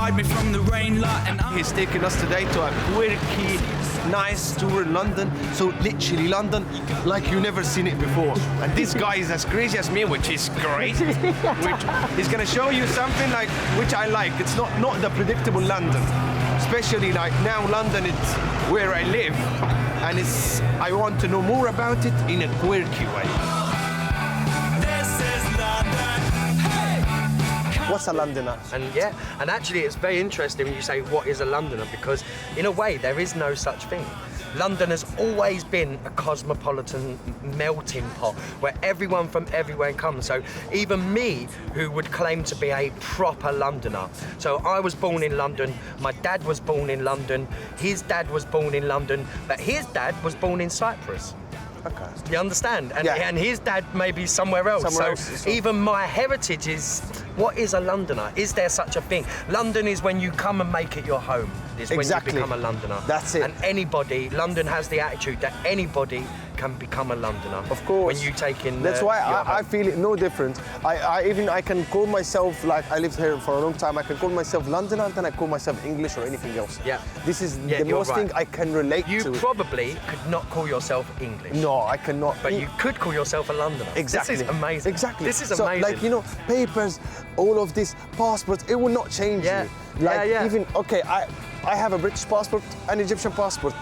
hide me from the rain, light, and He's taking us today to a quirky, nice tour in London. So literally London, like you never seen it before. And this guy is as crazy as me, which is great. He's gonna show you something like which I like. It's not the predictable London. Especially like now London, it's where I live. And I want to know more about it in a quirky way. What's a Londoner? And actually it's very interesting when you say what is a Londoner, because in a way there is no such thing. London has always been a cosmopolitan melting pot where everyone from everywhere comes. So even me, who would claim to be a proper Londoner. So I was born in London, my dad was born in London, his dad was born in London, but his dad was born in Cyprus. Okay. You understand? And, Yeah. and his dad may be somewhere else. Somewhere else, So so- even my heritage is, what is a Londoner? Is there such a thing? London is when you come and make it your home. Is Exactly. when you become a Londoner. That's it. And anybody, London has the attitude that anybody can become a Londoner. Of course. When you take in That's why your I home. feel it no different. I can call myself, like I lived here for a long time, I can call myself Londoner and then I call myself English or anything else. Yeah. This is Yeah, the you're most right. thing I can relate You to. probably could not call yourself English. No, I cannot. But you could call yourself a Londoner. Exactly. This is amazing. Exactly. This is so, amazing. like, you know, papers, all of this, passports, it will not change Yeah. you. Like, Yeah. even, okay, I have a British passport, an Egyptian passport,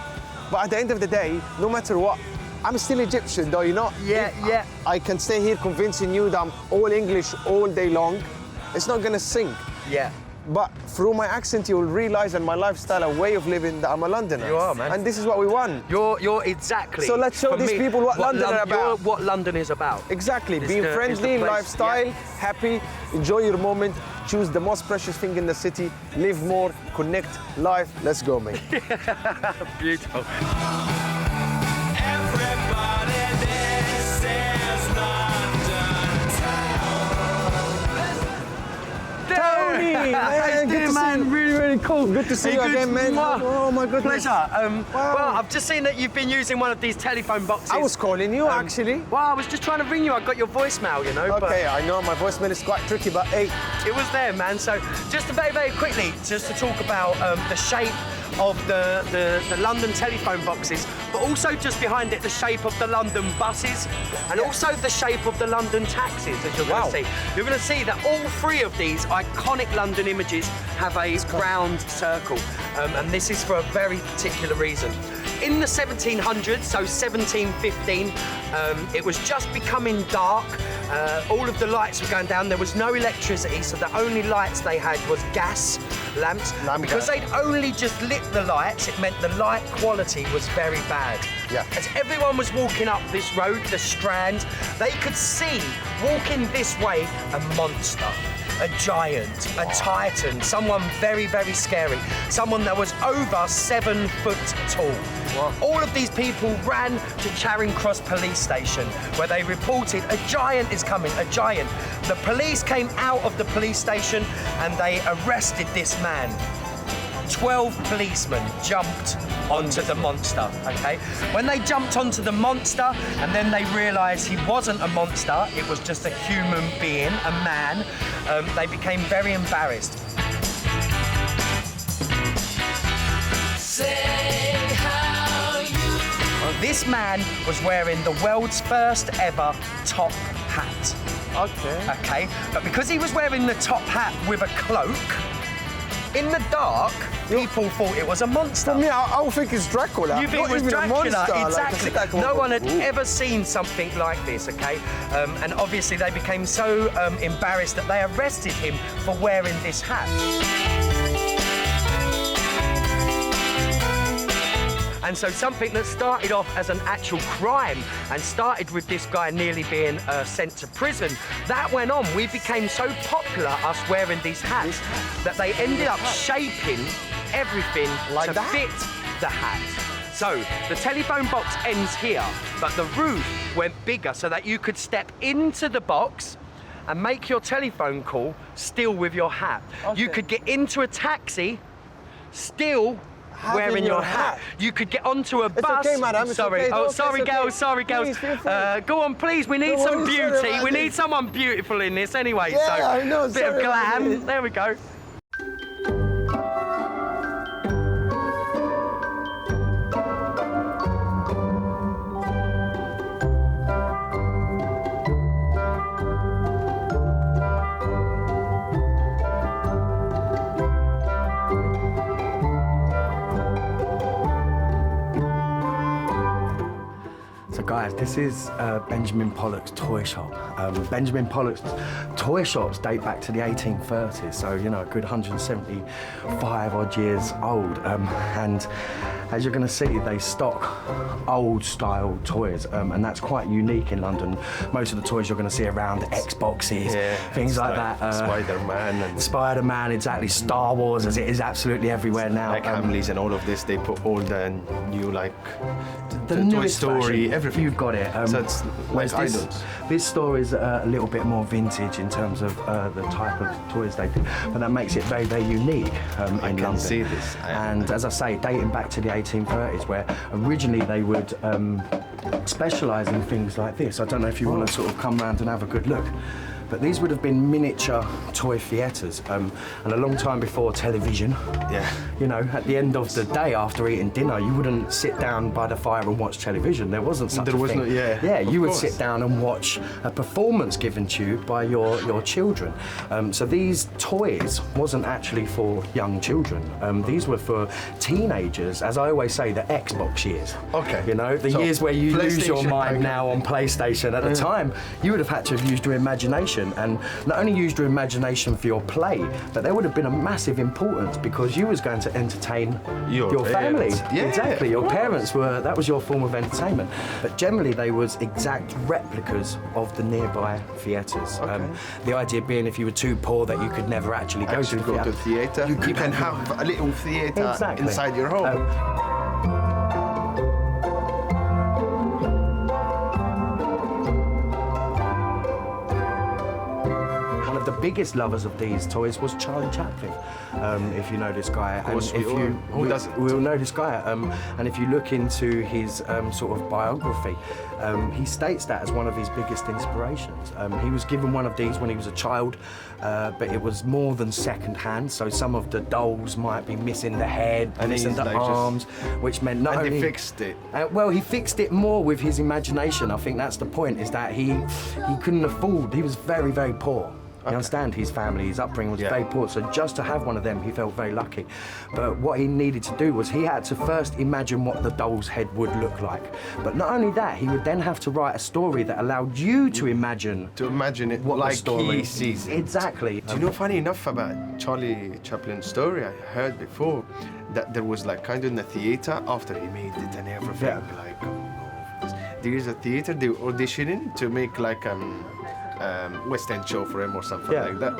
but at the end of the day, no matter what, I'm still Egyptian, though, you know? Yeah, yeah. I can stay here convincing you that I'm all English all day long. It's not gonna sink. Yeah. But through my accent, you'll realize, and my lifestyle, a way of living, that I'm a Londoner. You are, man. And this is what we want. You're exactly. So let's show for these me, people what London are about. you're what London is about. Exactly, It's being the- it's friendly, the place, lifestyle, yeah. happy, enjoy your moment, choose the most precious thing in the city, live more, connect, life. Let's go, mate. Beautiful. everybody, this is London Tony! Man, good to see you. Really, really cool. Good to see Hey, you good. again, man. Mwah. Oh my goodness. Pleasure. Wow. Well, I've just seen that you've been using one of these telephone boxes. I was calling you, actually. Well, I was just trying to ring you. I got your voicemail, you know. Okay, I know my voicemail is quite tricky, but hey, But it was there, man. So just very, very quickly, just to talk about the shape of the London telephone boxes, but also just behind it, the shape of the London buses, and also the shape of the London taxis, as you're going Wow. to see. You're going to see that all three of these iconic London images have a round circle, and this is for a very particular reason. In the 1700s, so 1715, it was just becoming dark. All of the lights were going down. There was no electricity, so the only lights they had was gas lamps. Because they'd only just lit the lights, it meant the light quality was very bad. Yeah. As everyone was walking up this road, the Strand, they could see, walking this way, a monster. A giant, a titan, someone very, very scary, someone that was over 7 foot tall. Wow. All of these people ran to Charing Cross police station where they reported a giant is coming, a giant. The police came out of the police station and they arrested this man. 12 policemen jumped onto the monster, okay? When they jumped onto the monster and then they realised he wasn't a monster, it was just a human being, a man, they became very embarrassed. This man was wearing the world's first ever top hat, okay? But because he was wearing the top hat with a cloak, in the dark, people thought it was a monster. for me, I would think it's Dracula. You think Not it was even a Dracula? monster, like, Exactly. it's like, No one had ooh. ever seen something like this, okay? And obviously they became so embarrassed that they arrested him for wearing this hat. And so something that started off as an actual crime and started with this guy nearly being sent to prison, that went on. We became so popular, us wearing these hats, that they ended up shaping everything Like to that? fit the hat. So the telephone box ends here, but the roof went bigger so that you could step into the box and make your telephone call still with your hat. You Okay. could get into a taxi still wearing your hat. You could get onto a bus. okay, madam, it's sorry. okay. Oh, It's sorry, okay. girls. Sorry, girls. Please, feel free. Go on, please. We need Don't some worry, sorry beauty. about We need this. someone beautiful in this anyway. Yeah, so I know, bit of sorry about glam. this. There we go. Guys, this is Benjamin Pollock's toy shop. Benjamin Pollock's toy shops date back to the 1830s, so you know, a good 175 odd years old. And as you're going to see, they stock old style toys, and that's quite unique in London. Most of the toys you're going to see around Xboxes, things like that. Spider-Man and Spider-Man, exactly. Star Wars, as it is absolutely everywhere now. like Hamleys and all of this. They put all the new like the Toy newest Story, fashion. everything. You've got it. So it's whereas like this, items. this store is a little bit more vintage in terms of the type of toys they do, but that makes it very, very unique in I can London. see this. And as I say, dating back to the 1830s, where originally they would specialise in things like this. I don't know if you want to sort of come round and have a good look. But these would have been miniature toy theatres, and a long time before television. Yeah. You know, at the end of the day after eating dinner, you wouldn't sit down by the fire and watch television. There wasn't such a thing. Yeah, you would course. sit down and watch a performance given to you by your children. So these toys wasn't actually for young children. These were for teenagers, as I always say, the Xbox years. Okay. You know, the So, years where you lose your PlayStation, mind okay. now on PlayStation. At the time, you would have had to have used your imagination, and not only used your imagination for your play, but there would have been a massive importance because you was going to entertain Your family. parents. Yeah, Exactly, your of course. parents were, that was your form of entertainment. But generally they was exact replicas of the nearby theatres. The idea being if you were too poor that you could never actually go Actually to the go to theatre. You can have a little theatre Exactly. inside your home. One of the biggest lovers of these toys was Charlie Chaplin, if you know this guy. Of course and if we all- you who doesn't? we all know this guy. And if you look into his sort of biography, he states that as one of his biggest inspirations. He was given one of these when he was a child, but it was more than second-hand. So some of the dolls might be missing the head, And missing he's the like just- arms, which meant not And only they fixed it. well, he fixed it more with his imagination. I think that's the point, is that he couldn't afford, he was very, very poor. You understand, his family, his upbringing was very poor, so just to have one of them, he felt very lucky. But what he needed to do was he had to first imagine what the doll's head would look like. But not only that, he would then have to write a story that allowed you to imagine To imagine it what the like story he sees it. Exactly. Do you know, funny enough about Charlie Chaplin's story, I heard before that there was like kind of in the theatre after he made it and everything, Yeah. like there is a theatre they were auditioning to make like West End show for him or something Yeah. like that,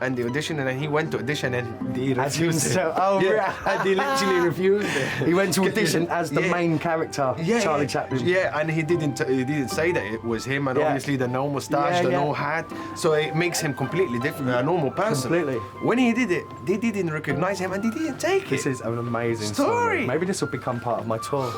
and they auditioned and then he went to audition and he As refused it. himself. Oh, yeah, right. and he literally refused it. He went to audition as the Yeah. main character, Charlie Chaplin. Yeah, and he didn't say that it was him, and Yeah. obviously the no moustache, the no hat, so it makes him completely different, a normal person. Completely. When he did it, they didn't recognize him and they didn't take This it. is an amazing Story. Maybe this will become part of my tour.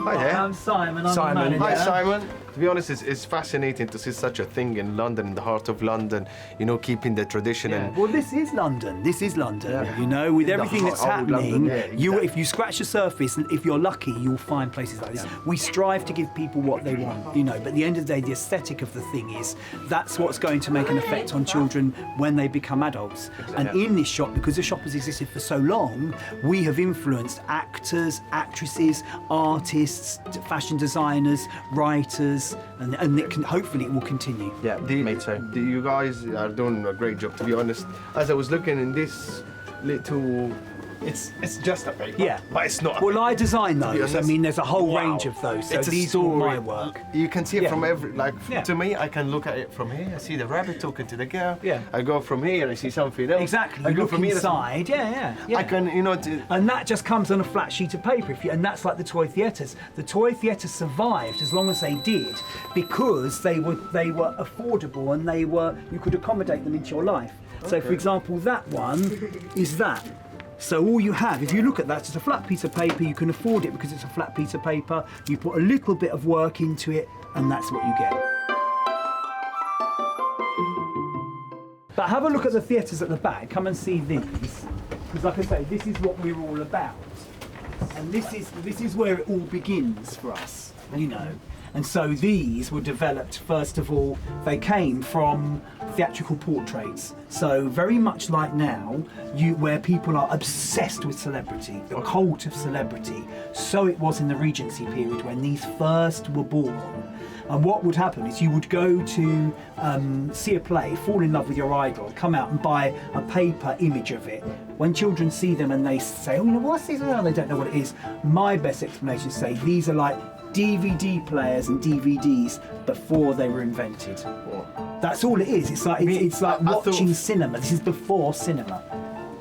Hi there. I'm Simon. I'm Simon. the manager. Hi, Simon. To be honest, it's fascinating to see such a thing in London, in the heart of London, you know, keeping the tradition and Well, this is London. This is London. You know, with everything that's old happening, London, yeah, you, if you scratch the surface, and if you're lucky, you'll find places like this. We strive to give people what they want, you know. But at the end of the day, the aesthetic of the thing is that's what's going to make an effect on children when they become adults. And in this shop, because the shop has existed for so long, we have influenced actors, actresses, artists, fashion designers, writers, and it can, hopefully it will continue. Yeah, me too. you guys are doing a great job, to be honest. As I was looking in this little, it's just a paper, Yeah. but it's not. Well, I design be those. I honest, mean, there's a whole wow. range of those. So It's a these are all my story. work. You can see it Yeah. from every, like, Yeah. to me, I can look at it from here. I see the rabbit talking to the girl. Yeah. I go from here, I see something else. Exactly. I You go look from here. inside. Yeah. I can, you know, And that just comes on a flat sheet of paper. And that's like the toy theatres. The toy theatres survived as long as they did because they were affordable and you could accommodate them into your life. So, for example, that one is that. So all you have, if you look at that, it's a flat piece of paper. You can afford it because it's a flat piece of paper. You put a little bit of work into it, and that's what you get. But have a look at the theatres at the back. Come and see these, because like I say, this is what we're all about, and this is where it all begins for us, you know. And so these were developed, first of all, they came from theatrical portraits. So very much like now, where people are obsessed with celebrity, the cult of celebrity. So it was in the Regency period when these first were born. And what would happen is you would go to see a play, fall in love with your idol, come out and buy a paper image of it. When children see them and they say, oh, you know, what's this? Oh, they don't know what it is. My best explanation is say these are like DVD players and DVDs before they were invented. That's all it is. It's like it's like watching cinema. This is before cinema,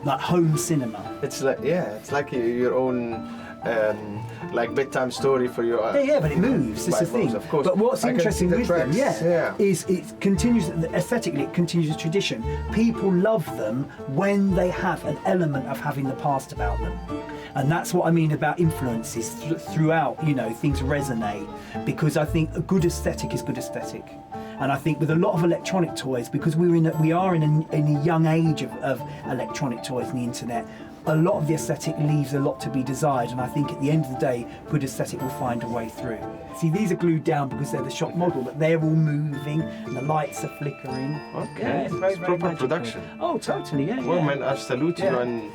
like home cinema. It's like it's like your own like bedtime story for your. Yeah, but it moves. That's the thing. Of course. But what's interesting with tracks, them, is it continues aesthetically. It continues the tradition. People love them when they have an element of having the past about them. And that's what I mean about influences throughout, you know, things resonate, because I think a good aesthetic is good aesthetic. And I think with a lot of electronic toys, because we are in a young age of electronic toys and the internet, a lot of the aesthetic leaves a lot to be desired, and I think at the end of the day, good aesthetic will find a way through. See, these are glued down because they're the shop model, but they're all moving, and the lights are flickering. Okay, Yeah, it's very, very proper magical. production. Oh, totally, yeah. Well, yeah. man, I salute you and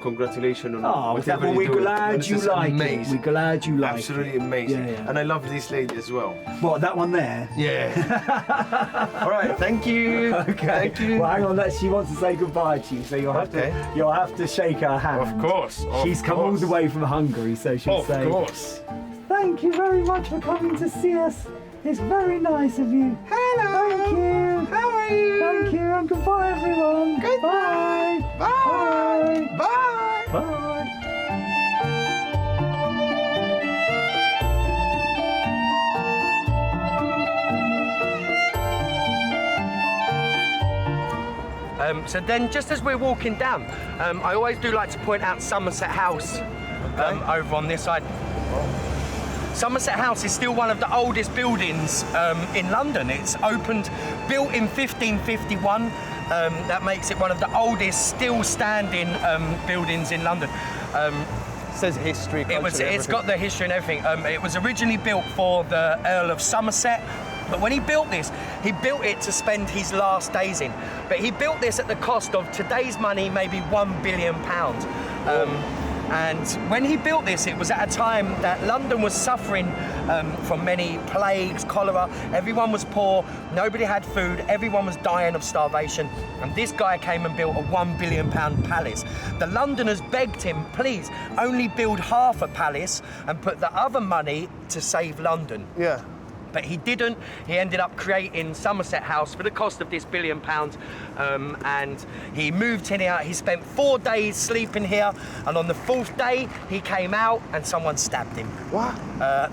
congratulations on Oh, whatever well, you we're do. glad This you is like it. amazing. We're glad you like Absolutely it. amazing. Yeah, yeah. And I love this lady as well. What, that one there? Yeah. All right, thank you. Okay. Thank you. Well, hang on, she wants to say goodbye to you, so you'll have to shake her hand. Of course. She's come all the way from Hungary, so she'll say. Of course. Thank you very much for coming to see us. It's very nice of you. Hello. Thank you. How are you? Thank you, and goodbye, everyone. Goodbye. Bye. Bye. Bye. Bye. So then, just as we're walking down, I always do like to point out Somerset House over on this side. Somerset House is still one of the oldest buildings in London. It's built in 1551. That makes it one of the oldest still standing buildings in London. It says history. It's got the history and everything. It was originally built for the Earl of Somerset, but when he built this, he built it to spend his last days in. But he built this at the cost of today's money, maybe £1 billion. And when he built this, it was at a time that London was suffering from many plagues, cholera. Everyone was poor, nobody had food, everyone was dying of starvation. And this guy came and built a £1 billion palace. The Londoners begged him, please, only build half a palace and put the other money to save London. Yeah. But he didn't. He ended up creating Somerset House for the cost of this £1 billion, and he moved in here. He spent 4 days sleeping here, and on the 4th day he came out and someone stabbed him. What?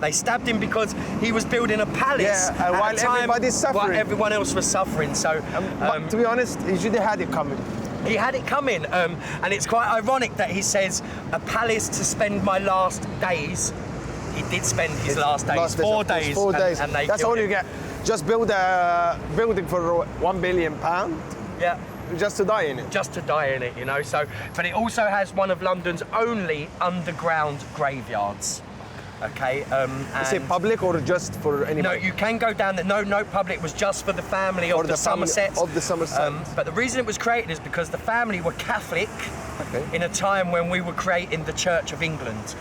They stabbed him because he was building a palace Yeah, at while a time everybody's suffering. while everyone else was suffering. So But to be honest, he should have had it coming. he had it coming, and it's quite ironic that he says a palace to spend my last days. He did spend his last days, 4 days. 4 days. And they That's killed all you him. get. Just build a building for £1 billion, Yeah. just to die in it. Just to die in it, you know. So, but it also has one of London's only underground graveyards. Okay. Is it public or just for anybody? No, you can go down there. No public. Was just for the family of the Somersets. Of the Somersets. But the reason it was created is because the family were Catholic. Okay. In a time when we were creating the Church of England,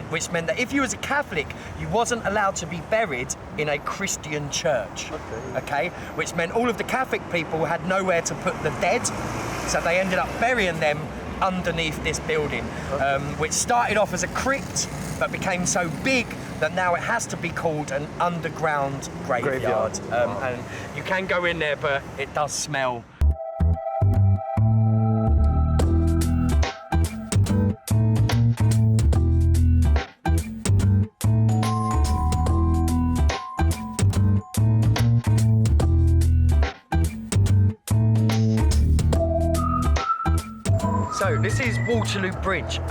which meant that if you was a Catholic, you wasn't allowed to be buried in a Christian church. Okay. Which meant all of the Catholic people had nowhere to put the dead, so they ended up burying them underneath this building, which started off as a crypt, but became so big that now it has to be called an underground graveyard. And you can go in there, but it does smell. So this is Waterloo Bridge.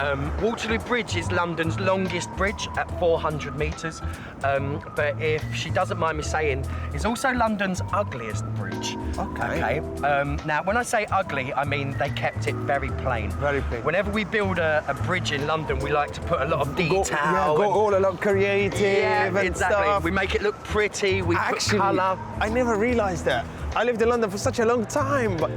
Waterloo Bridge is London's longest bridge at 400 metres, but if she doesn't mind me saying, it's also London's ugliest bridge. Okay. Now, when I say ugly, I mean they kept it very plain. Very plain. Whenever we build a bridge in London, we like to put a lot of detail. Go all a lot creative and exactly. stuff. We make it look pretty. We Actually, put colour. I never realized that. I lived in London for such a long time, but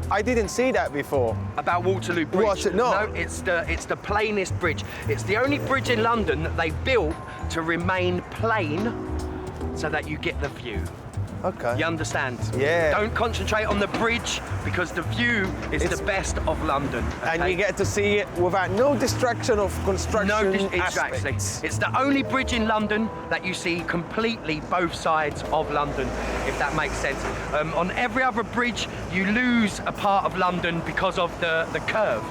I didn't see that before. About Waterloo Bridge. What? No. it's the plainest bridge. It's the only bridge in London that they built to remain plain, so that you get the view. Okay. You understand? Yeah. Don't concentrate on the bridge because the view is the best of London. And okay? you get to see it without no distraction of construction exactly. aspects. It's the only bridge in London that you see completely both sides of London, if that makes sense. On every other bridge, you lose a part of London because of the curve.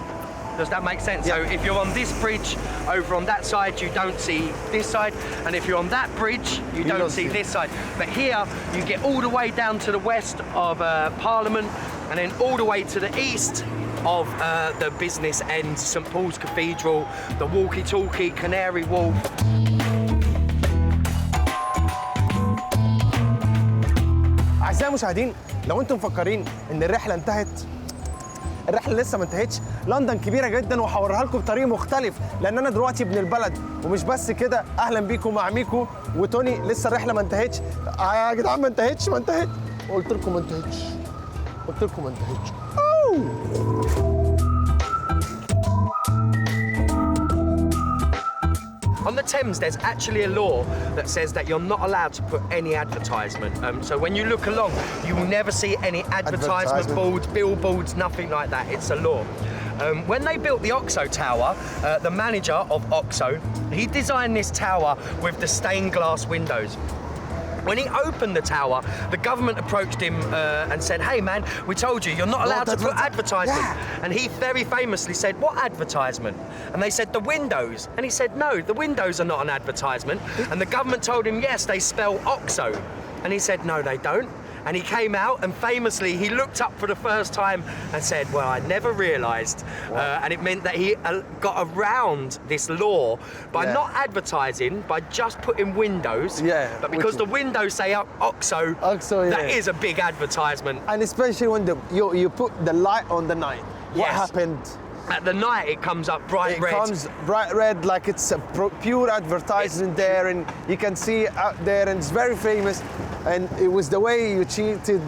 Does that make sense? Yeah. So if you're on this bridge, over on that side, you don't see this side. And if you're on that bridge, you don't see this side. But here, you get all the way down to the west of Parliament, and then all the way to the east of the business end, St Paul's Cathedral, the walkie-talkie, Canary Wharf. أعزائي المشاهدين، لو أنتم مفكرين إن الرحلة انتهت، الرحلة لسه ما انتهتش. لندن كبيرة جدا وهوريها لكم بطريق مختلف، لأن أنا دلوقتي ابن البلد. ومش بس كده، أهلا بيكم مع ميكو وتوني. لسه الرحلة ما انتهتش. يا جدعان ما انتهتش. قلت لكم ما انتهتش. On the Thames, there's actually a law that says that you're not allowed to put any advertisement. So when you look along, you will never see any advertisement boards, billboards, nothing like that. It's a law. When they built the Oxo Tower, the manager of Oxo, he designed this tower with the stained glass windows. When he opened the tower, the government approached him and said, "Hey man, we told you you're not allowed to put advertisement." Yeah. And he very famously said, "What advertisement?" And they said, "The windows." And he said, "No, the windows are not an advertisement." And the government told him, "Yes, they spell Oxo." And he said, "No, they don't." And he came out and famously he looked up for the first time and said, "Well, I never realised." And it meant that he got around this law by not advertising, by just putting windows. Yeah, But because the windows say Oxo, that is a big advertisement. And especially when you put the light on the night. What Yes. happened? At the night, it comes up bright red. It comes bright red, like it's a pure advertisement there, and you can see it out there, and it's very famous. And it was the way you cheated,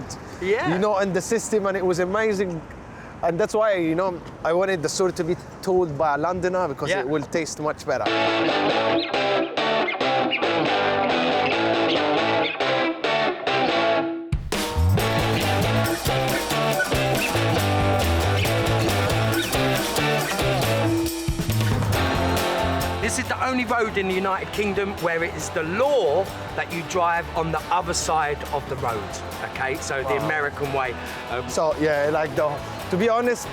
in the system, and it was amazing. And that's why, I wanted the story to be told by a Londoner because it will taste much better. This is the only road in the United Kingdom where it is the law that you drive on the other side of the road, okay? So the American way. To be honest,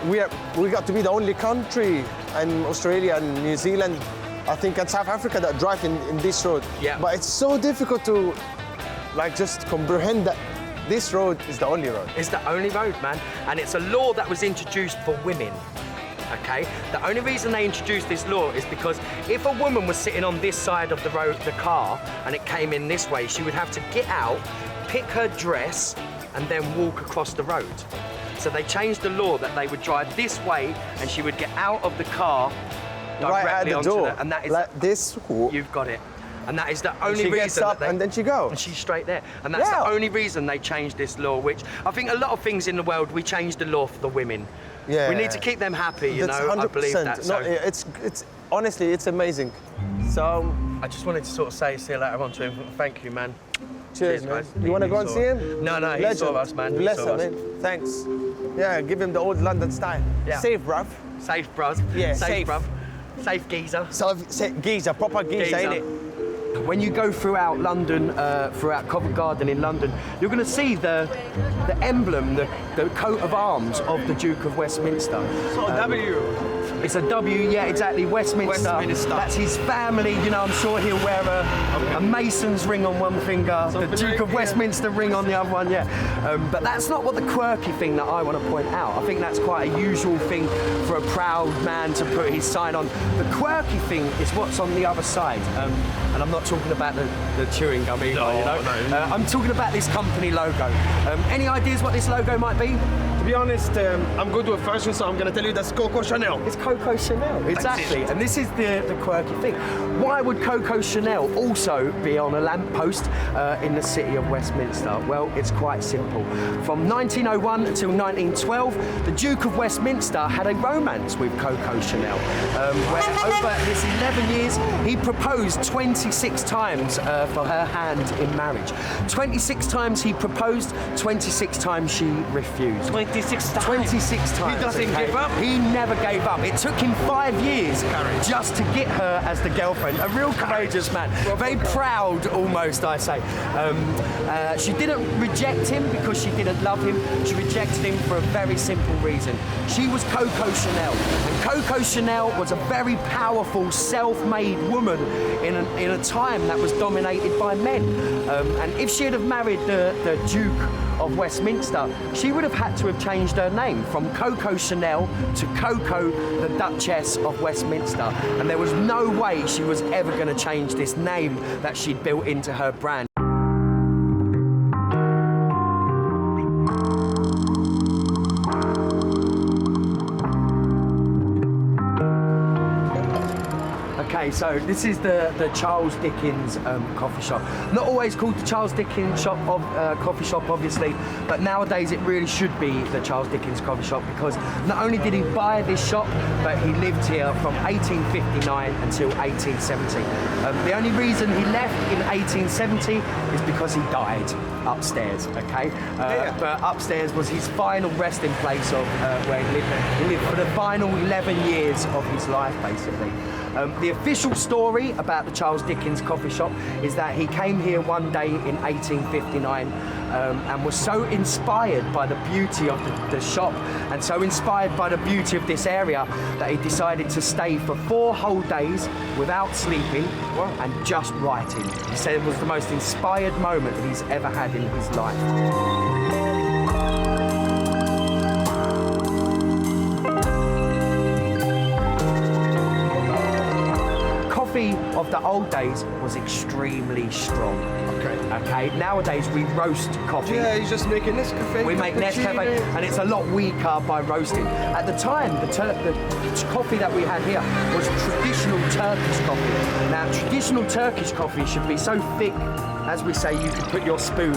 we got to be the only country in Australia and New Zealand, I think, and South Africa that drive in this road. Yeah. But it's so difficult to just comprehend that this road is the only road. It's the only road, man. And it's a law that was introduced for women. Okay, the only reason they introduced this law is because if a woman was sitting on this side of the road, the car, and it came in this way, she would have to get out, pick her dress, and then walk across the road. So they changed the law that they would drive this way, and she would get out of the car right at directly the onto door, and that is like this. You've got it. And that is the only she reason gets up that and then she goes. And she's straight there. And that's the only reason they changed this law, which I think a lot of things in the world, we changed the law for the women. Yeah. We need to keep them happy, you That's know. 100%. I believe that. So No, it's honestly, it's amazing. So, I just wanted to sort of say, see you later on to him. Thank you, man. cheers, man. guys. You want to go and He see saw- him? No, he saw us, man. He Bless saw him, us. man. Thanks. Yeah, give him the old London style. Yeah. Safe, bruv. Safe, bruv. Yeah, safe, safe. bruv. Safe geezer. So, geezer, proper geezer, ain't it? When you go throughout London, throughout Covent Garden in London, you're going to see the emblem, the coat of arms of the Duke of Westminster. So, W. It's a W, yeah, exactly. Westminster. Westminster. That's his family. You know, I'm sure he'll wear a Mason's ring on one finger, the Duke of Westminster ring on the other one, yeah. But that's not what the quirky thing that I want to point out. I think that's quite a usual thing for a proud man to put his sign on. The quirky thing is what's on the other side. And I'm not talking about the chewing gum either, you know. No. I'm talking about this company logo. Any ideas what this logo might be? To be honest, I'm good with fashion, so I'm going to tell you that's Coco Chanel. It's Coco Chanel, exactly. it. And this is the quirky thing. Why would Coco Chanel also be on a lamppost in the city of Westminster? Well, it's quite simple. From 1901 until 1912, the Duke of Westminster had a romance with Coco Chanel, where over his 11 years, he proposed 26 times for her hand in marriage. 26 times he proposed, 26 times she refused. 26 times. 26 times. He doesn't give up? He never gave up. It took him 5 years just to get her as the girlfriend. A real courageous man. Very proud, almost, I say. She didn't reject him because she didn't love him. She rejected him for a very simple reason. She was Coco Chanel. And Coco Chanel was a very powerful, self-made woman in a time that was dominated by men. And if she had have married the Duke of Westminster, she would have had to have changed her name from Coco Chanel to Coco, the Duchess of Westminster. And there was no way she was ever going to change this name that she'd built into her brand. Okay, so this is the Charles Dickens coffee shop. Not always called the Charles Dickens coffee shop, obviously, but nowadays it really should be the Charles Dickens coffee shop because not only did he buy this shop, but he lived here from 1859 until 1870. The only reason he left in 1870 is because he died upstairs, okay? But upstairs was his final resting place of where he lived. He lived for the final 11 years of his life, basically. The official story about the Charles Dickens coffee shop is that he came here one day in 1859 and was so inspired by the beauty of the shop and so inspired by the beauty of this area that he decided to stay for 4 whole days without sleeping and just writing. He said it was the most inspired moment he's ever had in his life. Of the old days was extremely strong. Okay. Nowadays we roast coffee. Yeah, he's just making Nescafe. We make Nescafe, and it's a lot weaker by roasting. At the time, the coffee that we had here was traditional Turkish coffee. Now, traditional Turkish coffee should be so thick, as we say, you could put your spoon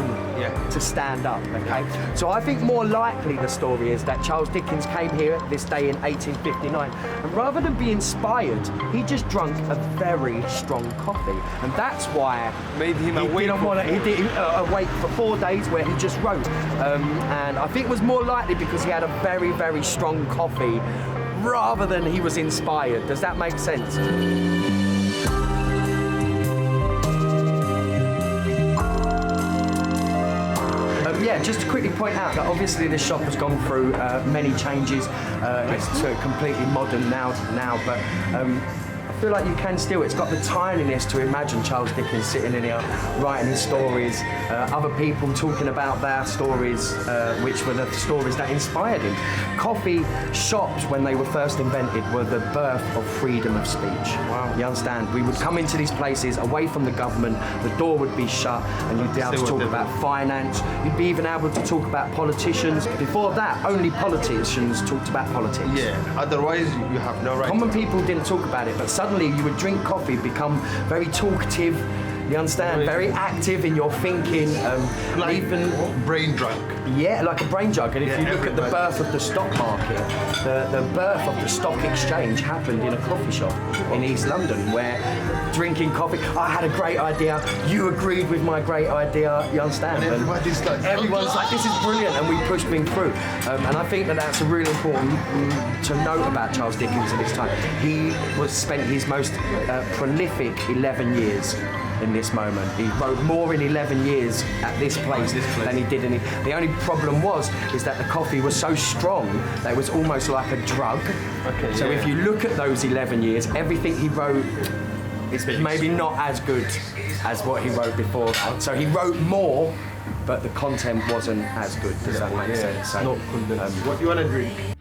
to stand up. Okay. So I think more likely the story is that Charles Dickens came here this day in 1859, and rather than be inspired, he just drank a very strong coffee, and that's why made him awake. He didn't awake for 4 days where he just wrote. And I think it was more likely because he had a very, very strong coffee rather than he was inspired. Does that make sense? Yeah, just to quickly point out that obviously this shop has gone through many changes. It's completely modern now, but I feel like you can still, it's got the tininess to imagine Charles Dickens sitting in here writing his stories, other people talking about their stories, which were the stories that inspired him. Coffee shops, when they were first invented, were the birth of freedom of speech. Wow. You understand? We would come into these places away from the government, the door would be shut, and you'd be able to talk about finance, you'd be even able to talk about politicians. Before that, only politicians talked about politics. Yeah, otherwise you have no right. Common people didn't talk about it, but suddenly you would drink coffee, become very talkative, you understand, very active in your thinking, like even brain drunk. Yeah, like a brain jug. And if you look at the birth of the stock market, the birth of the stock exchange happened in a coffee shop in East London, where drinking coffee, I had a great idea, you agreed with my great idea, you understand? And everyone's like, this is brilliant, and we push things through. And I think that that's a really important to note about Charles Dickens at this time. He spent his most prolific 11 years in this moment. He wrote more in 11 years at this place than he did in it. The only problem is that the coffee was so strong that it was almost like a drug. Okay, so if you look at those 11 years, everything he wrote is maybe not as good as what he wrote before. So he wrote more, but the content wasn't as good. Does that make sense? So, what do you want to drink?